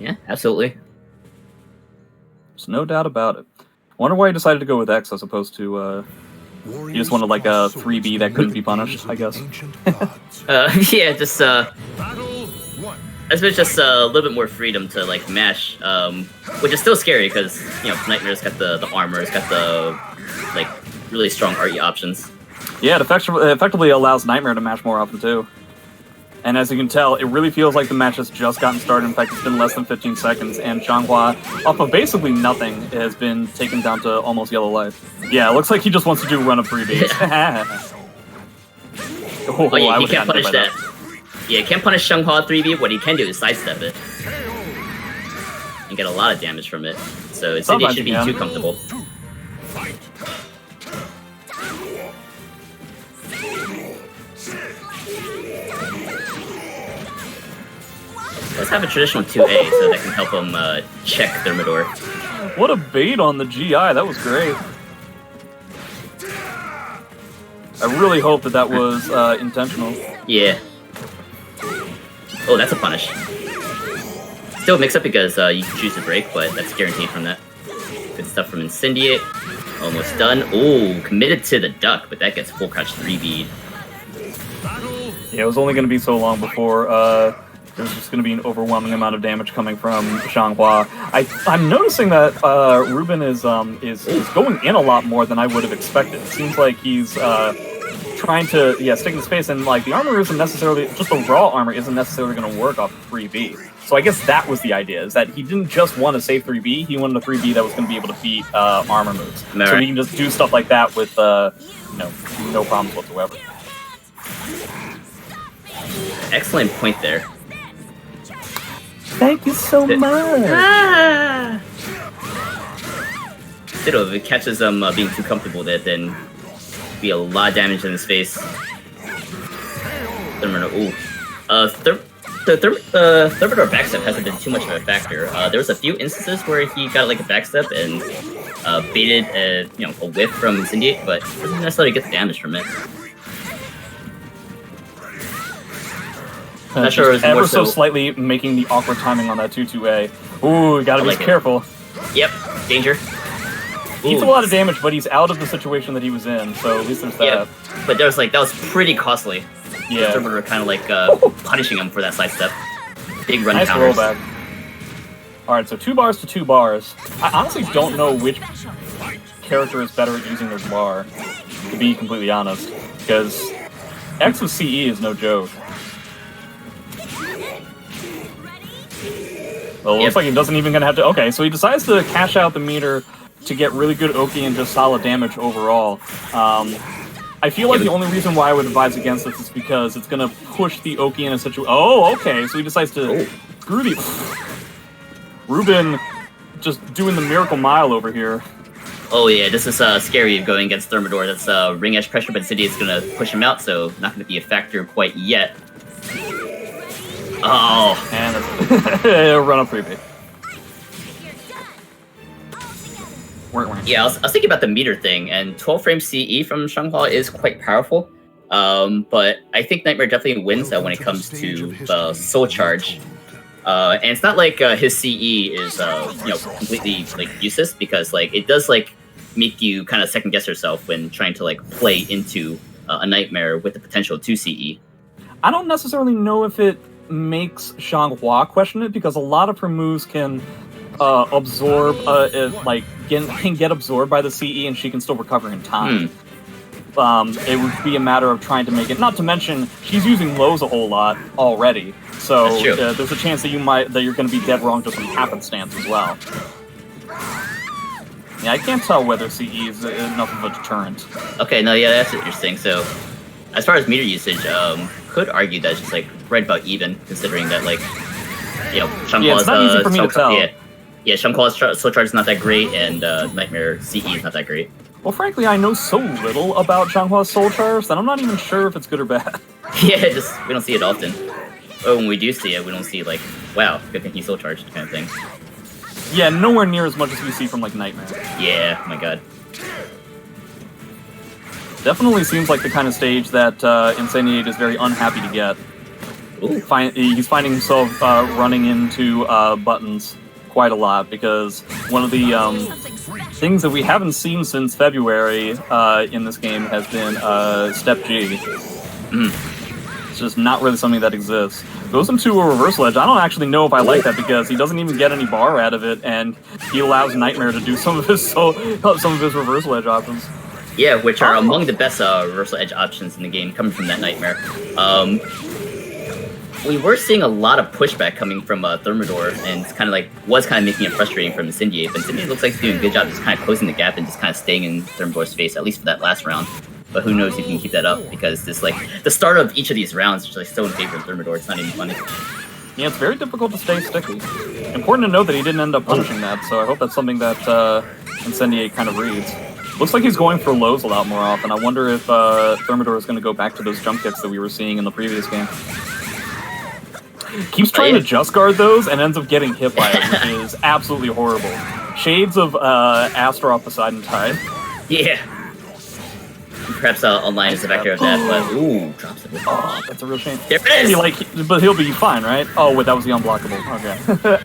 Yeah, absolutely. There's no doubt about it. Wonder why he decided to go with X as opposed to, he just wanted like a 3B that couldn't be punished, I guess. Yeah, just I suppose just a little bit more freedom to like mash, which is still scary because Nightmare's got the armor, it's got the like really strong RE options. Yeah, it effectively allows Nightmare to mash more often too. And as you can tell, it really feels like the match has just gotten started. In fact, it's been less than 15 seconds, and Xianghua, off of basically nothing, has been taken down to almost yellow life. Yeah, it looks like he just wants to do a run of 3Bs. Oh yeah, he can't punish that. Yeah, he can't punish Xianghua 3B. What he can do is sidestep it. And get a lot of damage from it. So Incendiate should be too comfortable. Let's have a traditional 2A so that can help him check Thermidor. What a bait on the GI, that was great. I really hope that was intentional. Yeah. Oh, that's a punish. Still mix up because you can choose to break, but that's guaranteed from that. Good stuff from Incendiate. Almost done. Oh, committed to the duck, but that gets full crouch 3B. Yeah, it was only going to be so long before there's just going to be an overwhelming amount of damage coming from Xianghua. I'm noticing that Ruben is going in a lot more than I would have expected. It seems like he's trying to stick in space, and like the armor isn't necessarily just the raw armor isn't necessarily going to work off of 3B. So I guess that was the idea, is that he didn't just want to save 3B, he wanted a 3B that was going to be able to beat armor moves. Right. So he can just do stuff like that with no problems whatsoever. Excellent point there. Thank you so much. Still, if it catches him being too comfortable, that then be a lot of damage in his face. Thermidor, ooh. Thermidor backstep hasn't been too much of a factor. There was a few instances where he got like a backstep and baited a whiff from Incendiate, but doesn't necessarily get the damage from it. Not sure. Ever so slightly making the awkward timing on that 2-2A. Ooh, gotta be careful. Yep, danger. Eats a lot of damage, but he's out of the situation that he was in, so at least there's that. Yeah, but that was pretty costly. Yeah. Thermidor kind of like punishing him for that sidestep. Big run nice counters. rollback. Alright, so 2 bars to 2 bars. I honestly don't know which character is better at using their bar, to be completely honest, because X with CE is no joke. Well, it looks like he doesn't even gonna have to. Okay, so he decides to cash out the meter to get really good Oki and just solid damage overall. I feel like the only reason why I would advise against this is because it's gonna push the Oki in a situation. Oh, okay, so he decides to screw the. Ruben just doing the miracle mile over here. Oh yeah, this is scary going against Thermidor. That's ring edge pressure, but Incendiate is gonna push him out, so not gonna be a factor quite yet. Oh, and that's run up 3B. Yeah, I was thinking about the meter thing, and 12 frame CE from Xianghua is quite powerful. But I think Nightmare definitely wins that when it comes to Soul Charge. And it's not like his CE is completely like useless, because like it does like make you kind of second guess yourself when trying to like play into a Nightmare with the potential to CE. I don't necessarily know if it makes Xianghua question it, because a lot of her moves can absorb, can get absorbed by the CE, and she can still recover in time. It would be a matter of trying to make it. Not to mention, she's using lows a whole lot already, so there's a chance that you're going to be dead wrong just from happenstance as well. Yeah, I can't tell whether CE is enough of a deterrent. Okay, no, yeah, that's interesting. So, as far as meter usage, could argue that it's just like right about even, considering that like Xianghua's it's not easy for me to tell. Yeah, Xianghua's Soul Charge is not that great, and Nightmare CE is not that great. Well, frankly, I know so little about Xianghua's Soul Charge that I'm not even sure if it's good or bad. Yeah, we don't see it often. Or when we do see it, we don't see like, wow, good thing he's Soul Charged kind of thing. Yeah, nowhere near as much as we see from like Nightmare. Yeah, oh my god. Definitely seems like the kind of stage that Incendiate is very unhappy to get. He's finding himself running into buttons quite a lot, because one of the things that we haven't seen since February in this game has been Step G. It's just not really something that exists. Goes into a reversal edge. I don't actually know if I like that, because he doesn't even get any bar out of it, and he allows Nightmare to do some of his reversal edge options. Yeah, which are among the best reversal edge options in the game, coming from that Nightmare. We were seeing a lot of pushback coming from Thermidor, and it's was making it frustrating from Incendiate. But Incendiate looks like he's doing a good job just kind of closing the gap and just kind of staying in Thermidor's face, at least for that last round. But who knows if he can keep that up, because this the start of each of these rounds is so in favor of Thermidor. It's not even funny. Yeah, it's very difficult to stay sticky. Important to note that he didn't end up punishing that, so I hope that's something that Incendiate kind of reads. Looks like he's going for lows a lot more often. I wonder if Thermidor is going to go back to those jump kicks that we were seeing in the previous game. Keeps trying to just guard those and ends up getting hit by it, which is absolutely horrible. Shades of Astaroth Poseidon Tide. Yeah. Perhaps online is the vector of that, but ooh, drops it. Oh, that's a real shame. There it is! But he'll be fine, right? Oh, wait, that was the unblockable. Okay.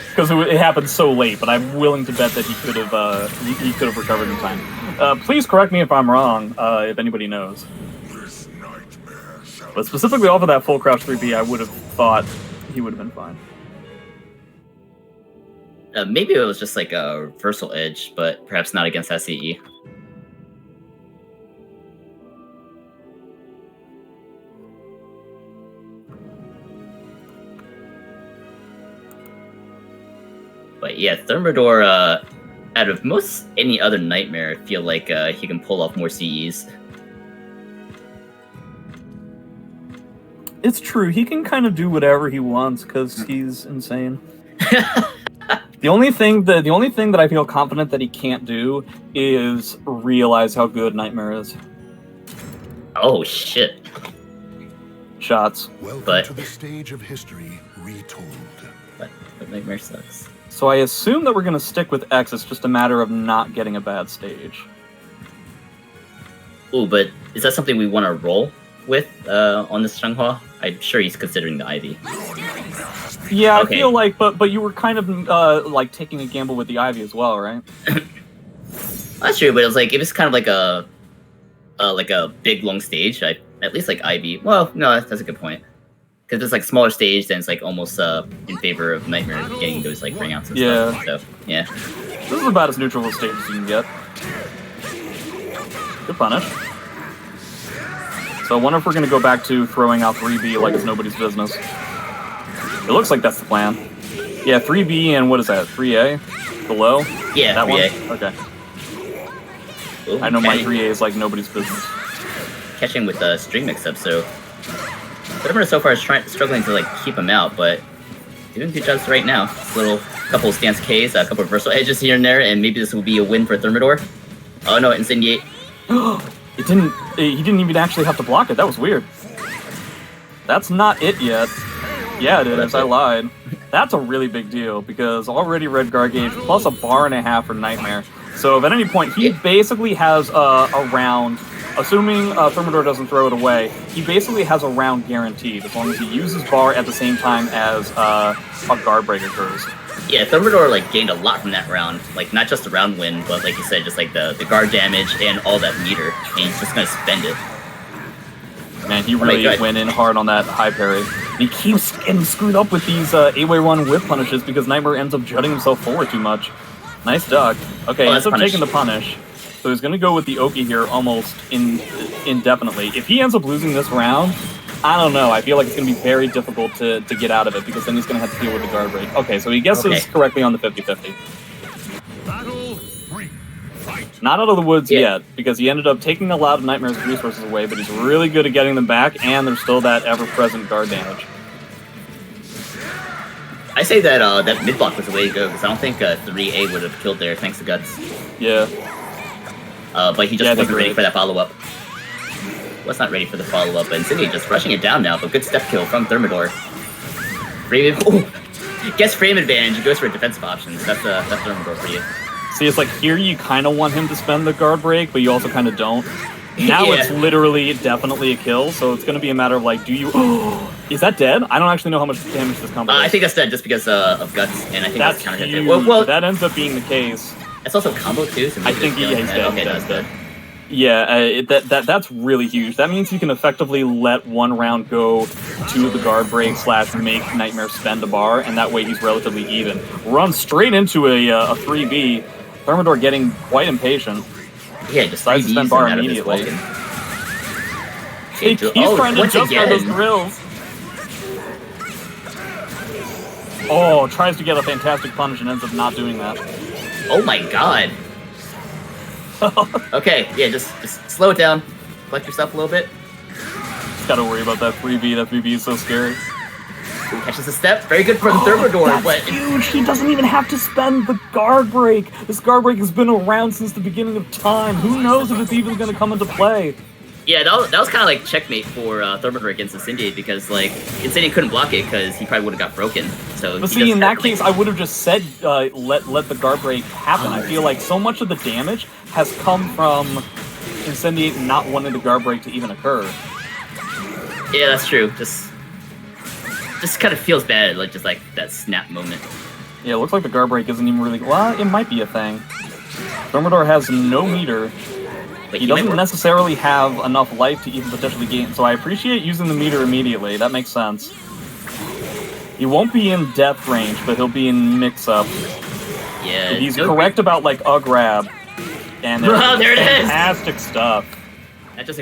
Because it happened so late, but I'm willing to bet that he could have recovered in time. Please correct me if I'm wrong, if anybody knows. But specifically off of that full crouch 3B, I would have thought he would have been fine. Maybe it was just a reversal edge, but perhaps not against SCE. But yeah, Thermidor, out of most any other Nightmare, I feel like he can pull off more CEs. It's true. He can kind of do whatever he wants because he's insane. The only thing that I feel confident that he can't do is realize how good Nightmare is. Oh shit! Shots. Welcome to the stage of history retold. But Nightmare sucks. So I assume that we're gonna stick with X. It's just a matter of not getting a bad stage. Ooh, but is that something we want to roll with on this Xianghua? I'm sure he's considering the Ivy. Yeah, okay. I feel like, but you were kind of taking a gamble with the Ivy as well, right? That's true, but it was if it's kind of like a big long stage, I at least Ivy. Well, no, that's a good point. Because it's smaller stage, then it's almost in favor of Nightmare getting those ring outs and stuff. So yeah, this is about as neutral a stage as you can get. Good punish. So I wonder if we're going to go back to throwing out 3B like it's nobody's business. It looks like that's the plan. Yeah, 3B and what is that? 3A? Below? Yeah, that 3A. One? Okay. Ooh, I know my 3A is like nobody's business. Catching with the string mix-up, so whatever so far is struggling to keep him out, but doing good jobs right now. Just a couple of stance Ks, a couple of reversal edges here and there, and maybe this will be a win for Thermidor. Oh no, Incendiate. He didn't even actually have to block it. That was weird. That's not it yet. Yeah, it is. I lied. That's a really big deal, because already red guard gauge plus a bar and a half for Nightmare. So if at any point he basically has a round, assuming Thermidor doesn't throw it away, he basically has a round guaranteed as long as he uses bar at the same time as a guard break occurs. Yeah, Thermidor gained a lot from that round. Not just the round win, but like you said, just the guard damage and all that meter. And he's just gonna spend it. Man, he really went in hard on that high parry. He keeps getting screwed up with these 8-way run whip punishes because Nightmare ends up jutting himself forward too much. Nice duck. Okay, he ends up taking the punish. So he's gonna go with the Oki here almost indefinitely. If he ends up losing this round, I don't know. I feel like it's going to be very difficult to get out of it, because then he's going to have to deal with the guard break. Okay, so he guesses correctly on the 50-50. Not out of the woods yet, because he ended up taking a lot of Nightmare's resources away, but he's really good at getting them back, and there's still that ever-present guard damage. I say that that mid-block was the way to go, because I don't think 3A would have killed there, thanks to Guts. Yeah. But he just wasn't ready for that follow-up. Was not ready for the follow-up, and Incendiate just rushing it down now, but good step kill from Thermidor. Gets frame advantage, goes for defensive options. That's Thermidor for you. See, it's here you kind of want him to spend the guard break, but you also kind of don't. Now it's literally definitely a kill, so it's going to be a matter of do you... Is that dead? I don't actually know how much damage this combo I does. think that's dead just because of guts, and I think That's counter hit. huge. Well, That ends up being the case. it's also combo too. So I maybe think it's he's dead. Okay, that's good. Yeah, that's really huge. That means he can effectively let one round go to the guard break / make Nightmare spend a bar, and that way he's relatively even. Run straight into a 3B. Thermidor getting quite impatient. Yeah, just Decides to spend bar immediately. He's trying to jump on those grills. Oh, tries to get a fantastic punish and ends up not doing that. Oh my god. Okay, yeah, just slow it down. Collect yourself a little bit. Just gotta worry about that 3B. That 3B is so scary. Ooh, catches a step. Very good from Thermidor, That's but huge. He doesn't even have to spend the guard break. This guard break has been around since the beginning of time. Who knows if it's even going to come into play? yeah, that was kind of like checkmate for Thermidor against Incendiate because like Incendiate couldn't block it because he probably would have got broken. So But see, in that case, I would have just said let the guard break happen. I feel like so much of the damage has come from Incendiate not wanting the guard break to even occur. yeah, that's true. Just kind of feels bad, like just like that snap moment. Yeah, it looks like the guard break isn't even really... Well, it might be a thing. Thermidor has no meter. Wait, He doesn't necessarily have enough life to even potentially gain, so I appreciate using the meter immediately. That makes sense. He won't be in depth range, but he'll be in mix-up. Yeah, If he's correct about, like, a grab. And Oh, there it is! fantastic stuff. That just